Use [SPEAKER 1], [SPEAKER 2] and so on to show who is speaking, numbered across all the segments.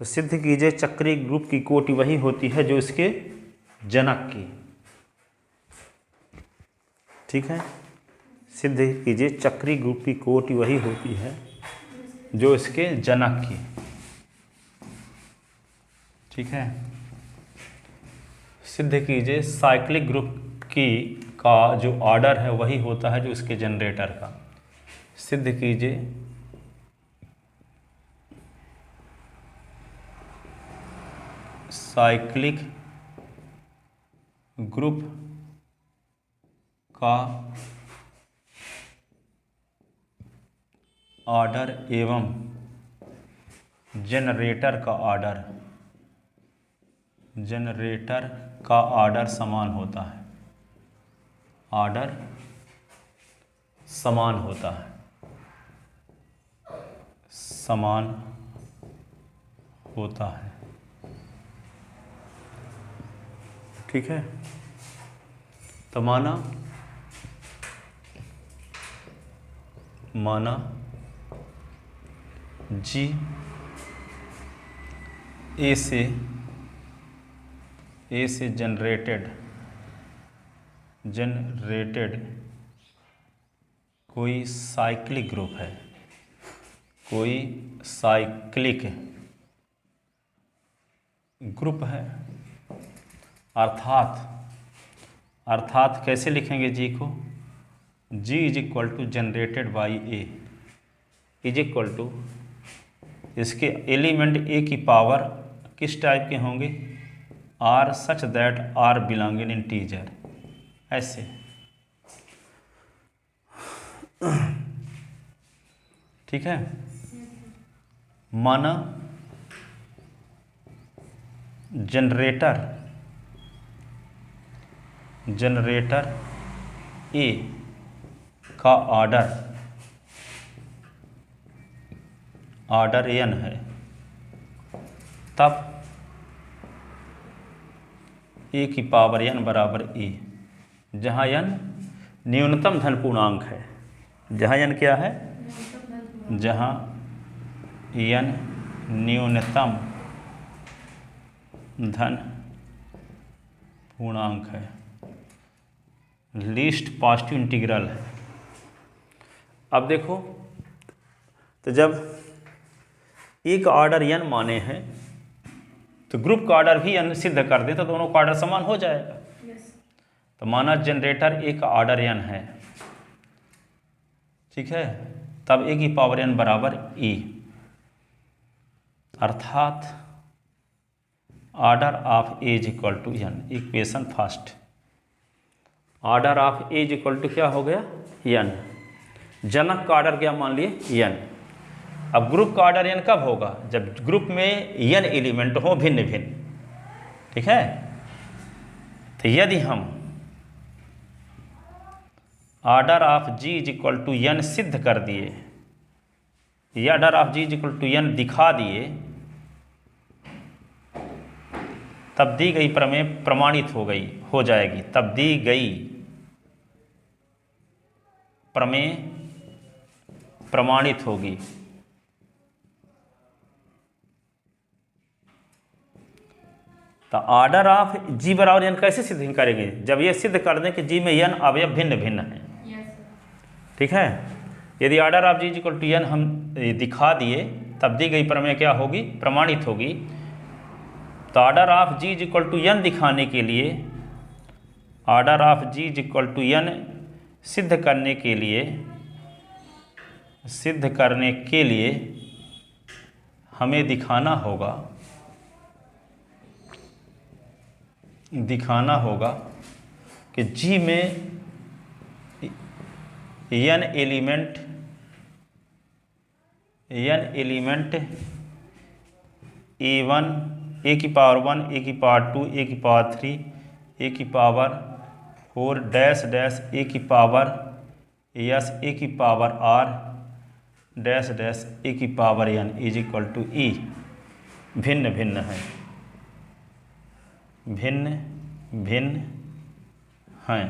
[SPEAKER 1] तो सिद्ध कीजिए चक्रीय ग्रुप की कोटि वही होती है जो इसके जनक की। ठीक है, सिद्ध कीजिए चक्रीय ग्रुप की कोटि वही होती है जो इसके जनक की। ठीक है, सिद्ध कीजिए साइक्लिक ग्रुप की का जो ऑर्डर है वही होता है जो इसके जनरेटर का। सिद्ध कीजिए साइक्लिक ग्रुप का ऑर्डर एवं जनरेटर का ऑर्डर समान होता है। ऑर्डर समान होता है, समान होता है। ठीक है, तो माना जी ए से जनरेटेड कोई साइक्लिक ग्रुप है, कोई साइक्लिक ग्रुप है। अर्थात कैसे लिखेंगे जी को? G is equal to generated by a is equal to इसके एलिमेंट ए की पावर किस टाइप के होंगे? R such that r belonging in integer. ऐसे ठीक है, माना जनरेटर ए का ऑर्डर n है, तब ए की पावर n बराबर ए, जहाँ n न्यूनतम धन पूर्णांक है। जहाँ n क्या है? जहाँ n न्यूनतम धन पूर्णांक है, लीस्ट पॉजिटिव इंटीग्रल है। अब देखो, तो जब एक ऑर्डर n माने हैं तो ग्रुप का ऑर्डर भी n सिद्ध कर दें तो दोनों का ऑर्डर समान हो जाएगा। तो माना जनरेटर ए का ऑर्डर n है, ठीक है, तब ए की पावर n बराबर e, अर्थात order of A is equal to n। Equation first, order of A is equal to क्या हो गया? n। जनक का ऑर्डर क्या मान लिए? n। अब ग्रुप का ऑर्डर n कब होगा? जब ग्रुप में n एलिमेंट हो भिन्न भिन्न। ठीक है, तो यदि हम order of g is equal to n सिद्ध कर दिए, या order of g is equal to n दिखा दिए, तब दी गई प्रमेय प्रमाणित हो जाएगी। तब दी गई प्रमेय प्रमाणित होगी। तो ऑर्डर ऑफ जी बराबर n कैसे सिद्ध करेंगे? जब ये सिद्ध कर दें कि जी में n अवयव भिन्न भिन्न हैं। ठीक है, यदि order of G equal to n हम दिखा दिए, तब दी गई प्रमेय क्या होगी? प्रमाणित होगी। तो order of G equal to n दिखाने के लिए, order of G equal to n सिद्ध करने के लिए हमें दिखाना कि जी में n एलिमेंट a1 a की पावर 1 a की पावर 2 a की पावर 3 a की पावर 4 डैश डैश a की पावर s a की पावर r डैश डैश a की power n is equal to e भिन्न भिन्न है, भिन्न भिन्न हैं।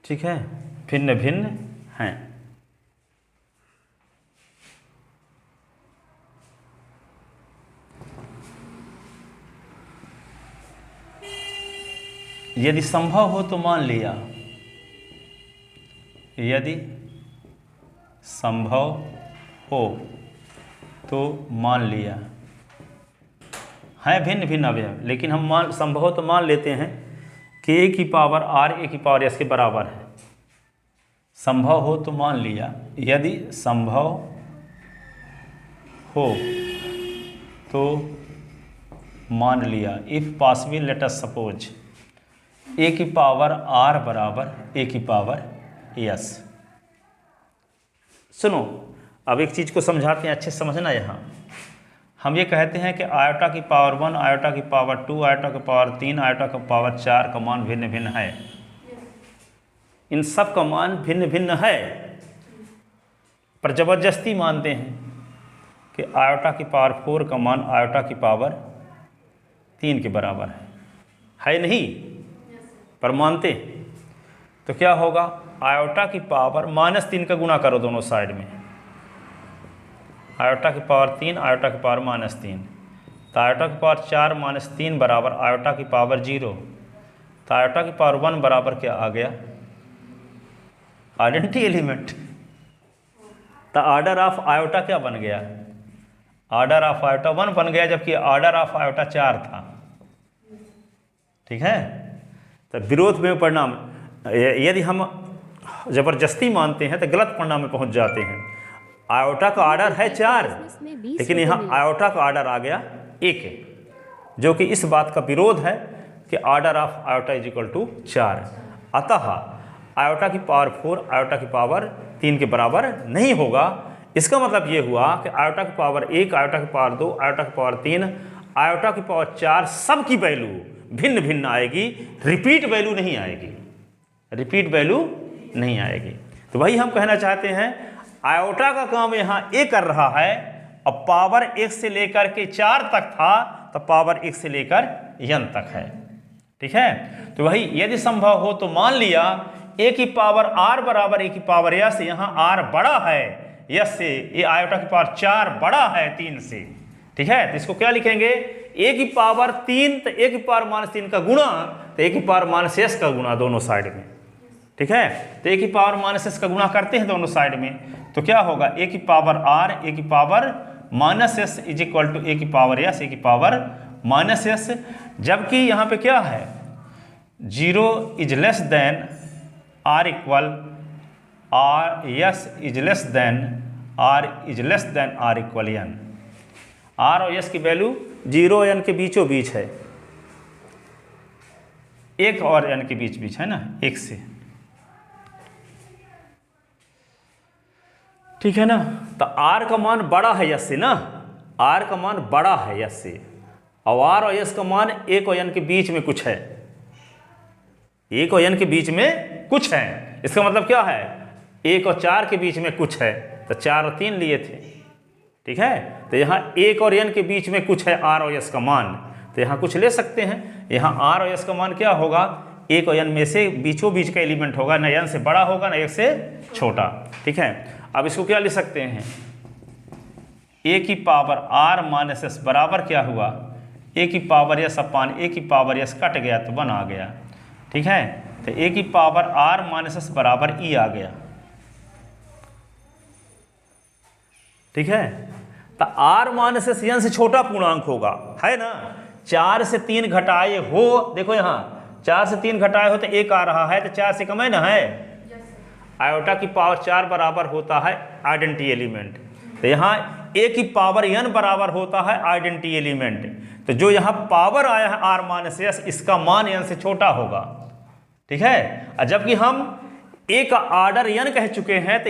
[SPEAKER 1] ठीक है, भिन्न भिन्न हैं। यदि संभव हो तो मान लिया, यदि संभव हो तो मान लिया, हैं भिन्न भिन्न अवयव, लेकिन हम संभव हो तो मान लेते हैं कि a की पावर r a की पावर s के बराबर है। संभव हो तो मान लिया, यदि संभव हो तो मान लिया। If possible let us suppose a की पावर r बराबर a की पावर s। सुनो, अब एक चीज़ को समझाते हैं, अच्छे से समझना। यहाँ हम ये कहते हैं कि आयोटा की पावर 1, आयोटा की पावर 2, आयोटा की पावर 3, आयोटा की पावर 4 का मान भिन्न भिन्न है। इन सब का मान भिन्न भिन्न है, पर जबरदस्ती मानते हैं कि आयोटा की पावर 4 का मान आयोटा की पावर 3 के बराबर है नहीं? पर मानते तो क्या होगा, आयोटा की पावर -3 का गुणा करो दोनों साइड में, आयोटा की पावर 3, आयोटा की पावर -3, तो आयोटा की पावर 4 -3 बराबर आयोटा की पावर 0, तो आयोटा की पावर 1 बराबर क्या आ गया, आइडेंटिटी एलिमेंट। तो ऑर्डर ऑफ आयोटा क्या बन गया, ऑर्डर ऑफ आयोटा 1 बन गया, जबकि ऑर्डर ऑफ आयोटा 4 था। ठीक है, तो विरोध में परिणाम, यदि हम जबरदस्ती मानते हैं तो गलत परिणाम में पहुंच जाते हैं। आयोटा का ऑर्डर है 4, लेकिन यहाँ आयोटा का ऑर्डर आ गया 1, जो कि इस बात का विरोध है कि order of iota is equal to 4। अतः आयोटा की पावर 4 आयोटा की पावर 3 के बराबर नहीं होगा। इसका मतलब ये हुआ कि आयोटा की पावर 1, आयोटा की पावर 2, आयोटा की पावर 3, आयोटा की पावर 4 सब की वैल्यू भिन्न भिन्न आएगी, रिपीट वैल्यू नहीं आएगी, रिपीट वैल्यू नहीं आएगी। तो वही हम कहना चाहते हैं, आयोटा का काम यहाँ a कर रहा है, अब पावर 1 से लेकर के 4 तक था, तो पावर 1 से लेकर n तक है। ठीक है, तो वही यदि संभव हो तो मान लिया a की पावर r बराबर a की पावर s, यहाँ r बड़ा है s से, ये आयोटा की पावर 4 बड़ा है 3 से। ठीक है, तो इसको क्या लिखेंगे, a की पावर 3 तो a की पावर -3 का गुणा, तो a की पावर -s का गुणा दोनों साइड में। ठीक है, तो a की पावर -s का गुणा करते हैं दोनों साइड में, तो क्या होगा, a की पावर r a की power -s is equal to a की पावर s a की पावर -s। जबकि यहाँ पे क्या है, 0 is less than r equal r, s is less than r is less than r equal n। r और s की वैल्यू 0 और n के बीचों बीच है, 1 और n के बीच है ना, 1 से। ठीक है ना, तो r का मान बड़ा है s से ना, r का मान बड़ा है s से, और r और s का मान 1 और n के बीच में कुछ है, 1 और n के बीच में कुछ है। इसका मतलब क्या है, 1 और 4 के बीच में कुछ है, तो 4 और 3 लिए थे। ठीक है, तो यहाँ 1 और n के बीच में कुछ है r और s का मान, तो यहाँ कुछ ले सकते हैं। यहाँ r और s का मान क्या होगा, 1 और n में से बीचों बीच का एलिमेंट होगा, न n से बड़ा होगा न 1 से छोटा। ठीक है, अब इसको क्या लिख सकते हैं, a की पावर r - s बराबर क्या हुआ, a की पावर s अपान a की पावर s कट गया तो 1 आ गया। ठीक है, तो a की पावर r - s बराबर e आ गया। ठीक है, तो r - s n से छोटा पूर्णांक होगा, है ना। 4 से 3 घटाए हो, देखो यहाँ 4 से 3 घटाए हो तो 1 आ रहा है, तो 4 से कम है ना, है। आयोटा की पावर 4 बराबर होता है आइडेंटिटी एलिमेंट, तो यहाँ a की पावर n बराबर होता है आइडेंटिटी एलिमेंट। तो जो यहाँ पावर आया है r - s, इसका मान n से छोटा होगा। ठीक है, जबकि हम a का ऑर्डर n कह चुके हैं, तो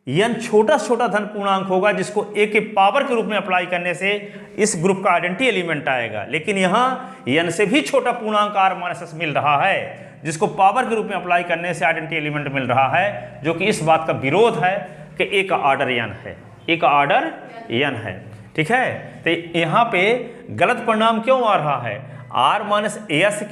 [SPEAKER 1] n छोटा से छोटा धन पूर्णांक होगा, जिसको a के पावर के रूप में अप्लाई करने से इस ग्रुप का आइडेंटिटी एलिमेंट आएगा। लेकिन यहाँ n से भी छोटा पूर्णांक r - s मिल रहा है, जिसको पावर के रूप में अप्लाई करने से आइडेंटिटी एलिमेंट मिल रहा है, जो कि इस बात का विरोध है कि a का ऑर्डर n है, a का ऑर्डर n है। ठीक है, तो यहाँ पे गलत परिणाम क्यों आ रहा है, r - s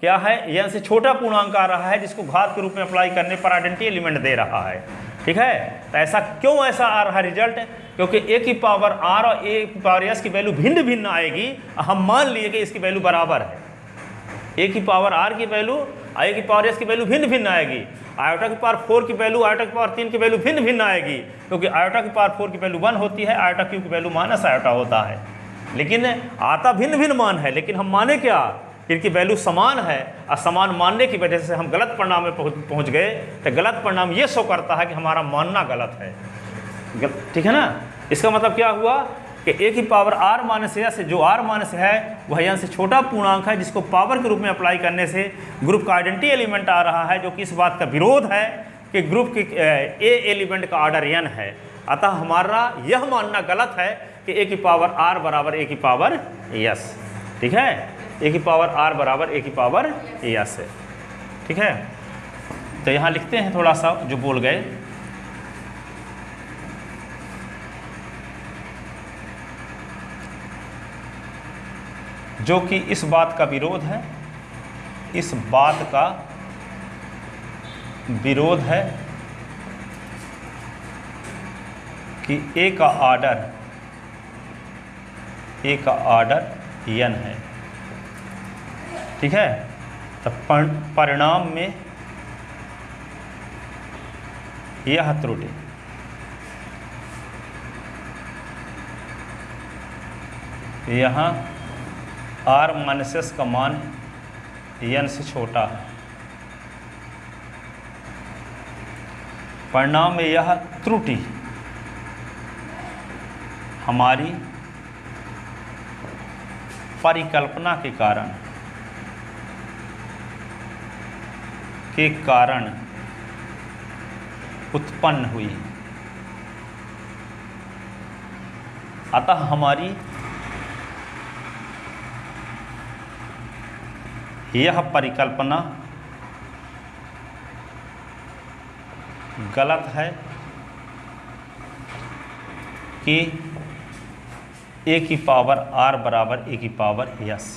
[SPEAKER 1] क्या है, n से छोटा पूर्णांक आ रहा है, जिसको घात के रूप में अप्लाई करने पर आइडेंटिटी एलिमेंट दे रहा है। ठीक है, तो ऐसा क्यों आ रहा है रिजल्ट, क्योंकि a की पावर r और a की पावर s की वैल्यू भिन्न भिन्न आएगी। हम मान लिए कि इसकी वैल्यू बराबर है, ए की पावर आर की वैल्यू ए की पावर एस की वैल्यू भिन्न भिन्न आएगी। आयोटा की पावर 4 की वैल्यू आयोटा की पावर 3 की वैल्यू भिन्न भिन्न आएगी, क्योंकि आयोटा की पावर 4 की वैल्यू 1 होती है, आयोटा क्यूब की वैल्यू माइनस आयोटा होता है। लेकिन आता भिन्न भिन्न मान है, लेकिन हम माने क्या, इनकी वैल्यू समान है, और समान मानने की वजह से हम गलत परिणाम में पहुंच गए। तो गलत परिणाम ये शो करता है कि हमारा मानना गलत है, ठीक है ना। इसका मतलब क्या हुआ कि ए की पावर आर माइनस एस जो आर माइनस है वह एन से छोटा पूर्णांक है, जिसको पावर के रूप में अप्लाई करने से ग्रुप का आइडेंटिटी एलिमेंट आ रहा है, जो कि इस बात का विरोध है कि ग्रुप के ए एलिमेंट का ऑर्डर एन है। अतः हमारा यह मानना गलत है कि ए की पावर आर बराबर ए की पावर एस, ठीक है। ए की पावर आर बराबर ए की पावर एस है, ठीक है। तो यहाँ लिखते हैं थोड़ा सा जो बोल गए। जो कि इस बात का विरोध है, इस बात का विरोध है कि ए का ऑर्डर n है, ठीक है। तो परिणाम में यह त्रुटि यहाँ r माइनस एस का मान n से छोटा है। परिणाम में यह त्रुटि हमारी परिकल्पना के कारण उत्पन्न हुई। अतः हमारी यह परिकल्पना गलत है कि ए की पावर आर बराबर ए की पावर एस,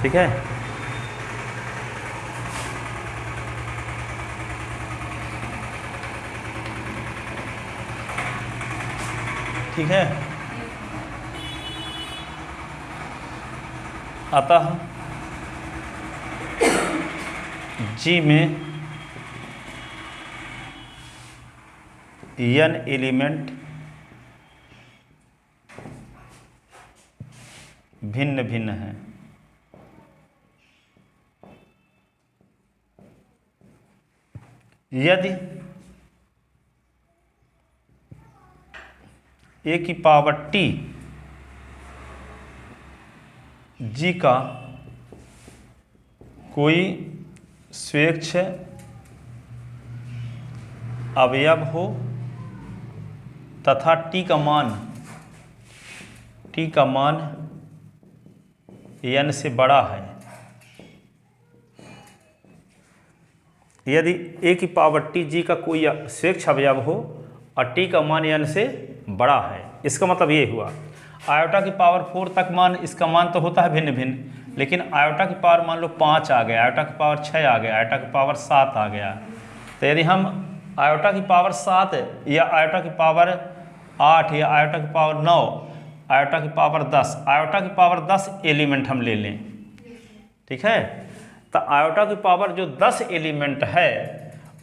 [SPEAKER 1] ठीक है। ठीक है, अतः जी में n एलिमेंट भिन्न भिन्न हैं। यदि ए की पावर t जी का कोई स्वेच्छ अवयव हो तथा t का मान n से बड़ा है। यदि a की पावर t जी का कोई स्वेच्छ अवयव हो और t का मान n से बड़ा है, इसका मतलब ये हुआ आयोटा की पावर 4 तक मान, इसका मान तो होता है भिन्न भिन्न, लेकिन आयोटा की पावर मान लो 5 आ गया, आयोटा की पावर 6 आ गया, आयोटा की पावर 7 आ गया। तो यदि हम आयोटा की पावर 7 या आयोटा की पावर 8 या आयोटा की पावर 9, आयोटा की पावर 10, आयोटा की पावर 10 एलिमेंट हम ले लें, ठीक है। तो आयोटा की पावर जो 10 एलिमेंट है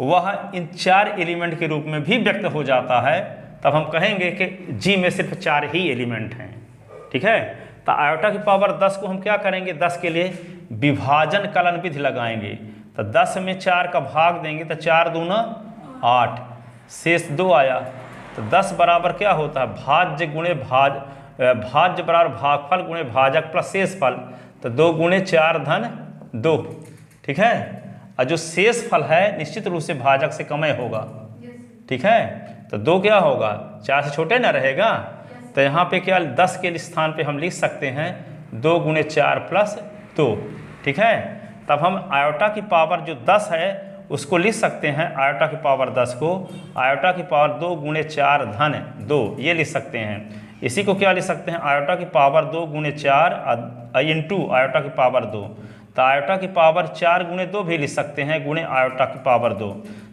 [SPEAKER 1] वह इन 4 एलिमेंट के रूप में भी व्यक्त हो जाता है, तब हम कहेंगे कि जी में सिर्फ 4 ही एलिमेंट हैं, ठीक है। तो आयोटा की पावर 10 को हम क्या करेंगे, 10 के लिए विभाजन कलन विधि लगाएंगे। तो 10 में 4 का भाग देंगे तो 4 दूना 8, शेष 2 आया। तो 10 बराबर क्या होता है, भाज्य गुणे भाज्य बराबर भागफल गुणे भाजक प्लस शेष फल। तो 2 गुणे 4 धन 2, ठीक है। और जो शेष फल है निश्चित रूप से भाजक से कम होगा, ठीक है। तो 2 क्या होगा, 4 से छोटे ना रहेगा। तो यहाँ पे क्या 10 के स्थान पे हम लिख सकते हैं 2 गुणे 4 प्लस 2, ठीक है। तब हम आयोटा की पावर जो 10 है उसको लिख सकते हैं, आयोटा की पावर 10 को आयोटा की पावर 2 गुणे 4 धन 2 ये लिख सकते हैं। इसी को क्या लिख सकते हैं, आयोटा की पावर 2 गुणे 4 इंटू आयोटा की पावर 2। तो तो आयोटा की पावर 4 गुणे 2 भी लिख सकते हैं, गुणे आयोटा की पावर 2।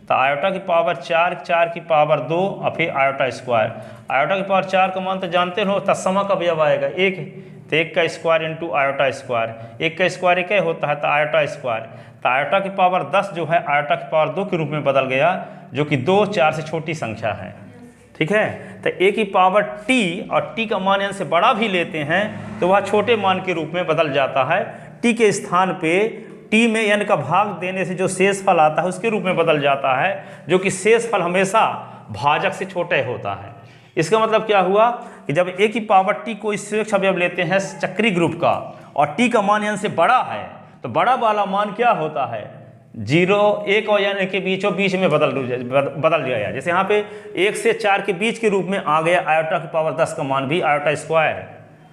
[SPEAKER 1] तो आयोटा की पावर 4, 4 की पावर 2 और फिर आयोटा स्क्वायर। आयोटा की पावर 4 का मान तो जानते हो, तत्समक अवयव आएगा 1, तो 1 का स्क्वायर इंटू आयोटा स्क्वायर, 1 का स्क्वायर 1 होता है, तो आयोटा स्क्वायर। तो आयोटा की पावर 10 जो है आयोटा की पावर 2 के रूप में बदल गया, जो कि 2 4 से छोटी संख्या है। ठीक है, तो a की पावर t और t का मान n से बड़ा भी लेते हैं तो वह छोटे मान के रूप में बदल जाता है। t के स्थान पे t में n का भाग देने से जो शेष फल आता है उसके रूप में बदल जाता है, जो कि शेष फल हमेशा भाजक से छोटे होता है। इसका मतलब क्या हुआ कि जब a की पावर t कोई स्वेच्छ अवयव लेते हैं चक्री ग्रुप का और t का मान n से बड़ा है, तो बड़ा वाला मान क्या होता है, 0, 1 और n के बीच में बदल गया। जैसे यहाँ पे 1 से 4 के बीच के रूप में आ गया आयोटा की पावर 10 का मान भी आयोटा स्क्वायर।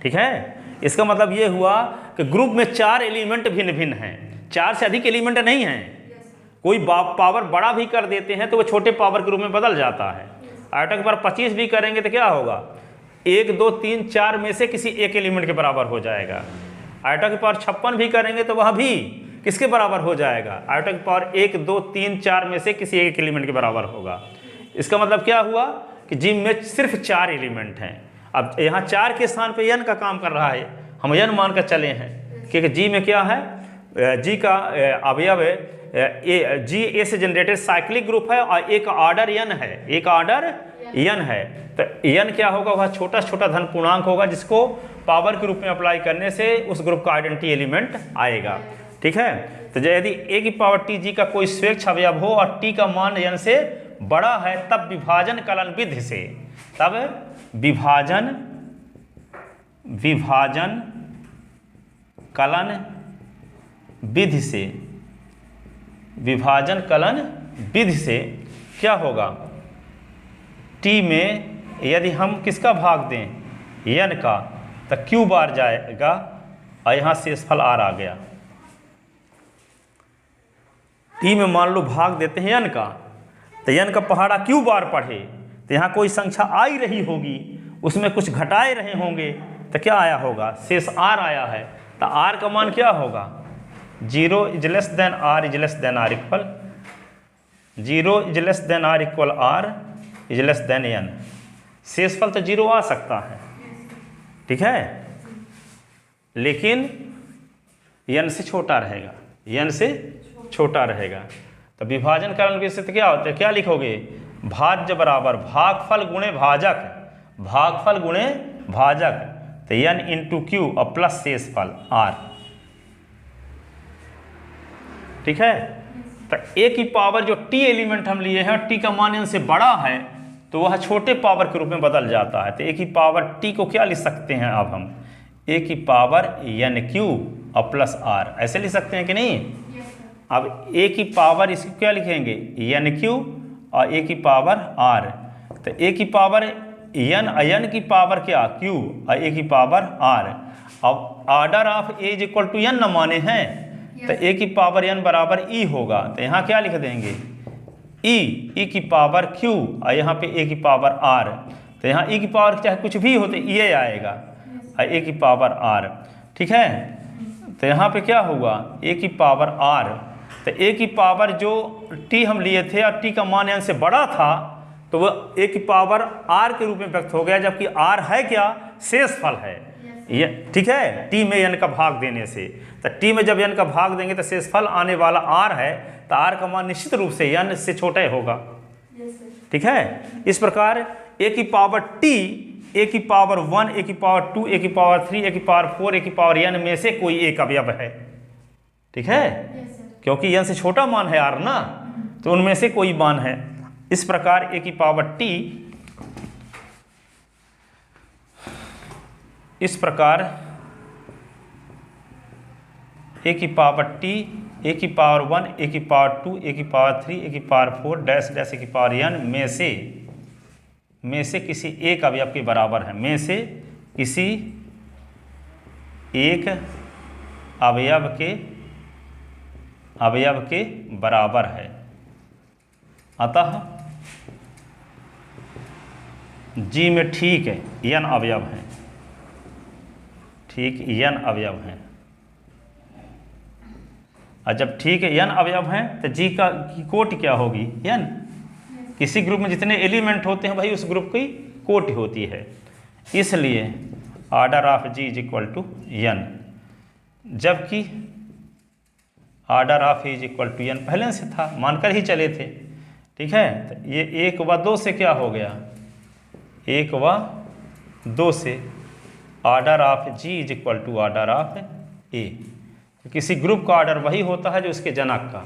[SPEAKER 1] ठीक है, इसका मतलब ये हुआ कि ग्रुप में 4 एलिमेंट भिन्न भिन्न हैं, 4 से अधिक एलिमेंट नहीं हैं। कोई पावर बड़ा भी कर देते हैं तो वो छोटे पावर के रूप में बदल जाता है। आयोटा की पावर 25 भी करेंगे तो क्या होगा, 1 2 3 4 में से किसी एक एलिमेंट के बराबर हो जाएगा। आयोटा की पावर 56 भी करेंगे तो वह भी किसके बराबर हो जाएगा, आयोटा की पावर 1 2 3 4 में से किसी एक एलिमेंट के बराबर होगा। इसका मतलब क्या हुआ कि जी में सिर्फ 4 एलिमेंट हैं। अब यहाँ 4 के स्थान पे n का काम कर रहा है, हम n मान कर चले हैं, क्योंकि जी में क्या है, जी का अवयव जी ए से जनरेटेड साइक्लिक ग्रुप है और एक ऑर्डर n है, एक ऑर्डर n है। तो n क्या होगा, वह छोटा छोटा धन पूर्णांक होगा जिसको पावर के रूप में अप्लाई करने से उस ग्रुप का आइडेंटिटी एलिमेंट आएगा। ठीक है, तो यदि a की पावर t जी का कोई स्वेच्छ अवयव हो और t का मान n से बड़ा है, तब विभाजन कलन विधि से, तब विभाजन कलन विधि से, विभाजन कलन विधि से क्या होगा, t में यदि हम किसका भाग दें, n का, तो q बार जाएगा और यहाँ शेषफल r आ गया। t में मान लो भाग देते हैं n का, तो n का पहाड़ा q बार पढ़े तो यहाँ कोई संख्या आ ही रही होगी, उसमें कुछ घटाए रहे होंगे, तो क्या आया होगा, शेष r आया है। तो r का मान क्या होगा, 0 is less than r is less than r equal 0 is less than r equal r is less then n। शेषफल तो 0 आ सकता है, ठीक है, लेकिन n से छोटा रहेगा, n से छोटा रहेगा। तो विभाजन कलन विधि से तो क्या होता है, क्या लिखोगे, भाज्य बराबर भागफल गुणे भाजक, भागफल गुणे भाजक, तो n इंटू क्यू और प्लस शेषफल r। ठीक है, तो a की पावर जो t एलिमेंट हम लिए हैं, t का मान n से बड़ा है तो वह छोटे पावर के रूप में बदल जाता है। तो a की पावर t को क्या लिख सकते हैं, अब हम a की पावर n क्यू और प्लस r, ऐसे लिख सकते हैं कि नहीं। अब a की पावर इसको क्या लिखेंगे, n क्यू और a की पावर r, तो a की पावर n की पावर क्या q और a की पावर r। अब order of a is equal to n न माने हैं, तो a की पावर n बराबर e होगा, तो यहाँ क्या लिख देंगे, e की पावर q और यहाँ पे a की पावर r, तो यहाँ e की पावर चाहे कुछ भी हो तो e आएगा और a की पावर r। ठीक है, तो यहाँ पे क्या हुआ, a की पावर r, तो a की पावर जो t हम लिए थे और t का मान n से बड़ा था तो वो a की पावर r के रूप में व्यक्त हो गया, जबकि r है क्या, शेषफल है। ये ठीक है, t में n का भाग देने से, तो t में जब n का भाग देंगे तो शेषफल आने वाला r है, तो r का मान निश्चित रूप से n से छोटा ही होगा। ठीक है, इस प्रकार a की पावर t, a की पावर 1, a की पावर 2, a की पावर 3, a की पावर 4, a की पावर n में से कोई एक अवयव है। ठीक है, क्योंकि n से छोटा मान है r ना, तो उनमें से कोई मान है। इस प्रकार a की पावर t, इस प्रकार a की पावर t, a की पावर 1, a की पावर 2, a की पावर 3, a की पावर 4 डैश डैश a की पावर n में से किसी एक अवयव के बराबर है, में से किसी एक अवयव के बराबर है। अतः जी में ठीक है n अवयव हैं, ठीक n अवयव हैं, और जब ठीक है n अवयव हैं तो जी की कोटि क्या होगी n। किसी ग्रुप में जितने एलिमेंट होते हैं भाई उस ग्रुप की कोटि होती है, इसलिए order of G is equal to n। जबकि order of is equal to n पहले से था, मानकर ही चले थे। ठीक है, तो ये 1 व 2 से क्या हो गया, 1 व 2 से order of G is equal to order of a. किसी ग्रुप का ऑर्डर वही होता है जो उसके जनक का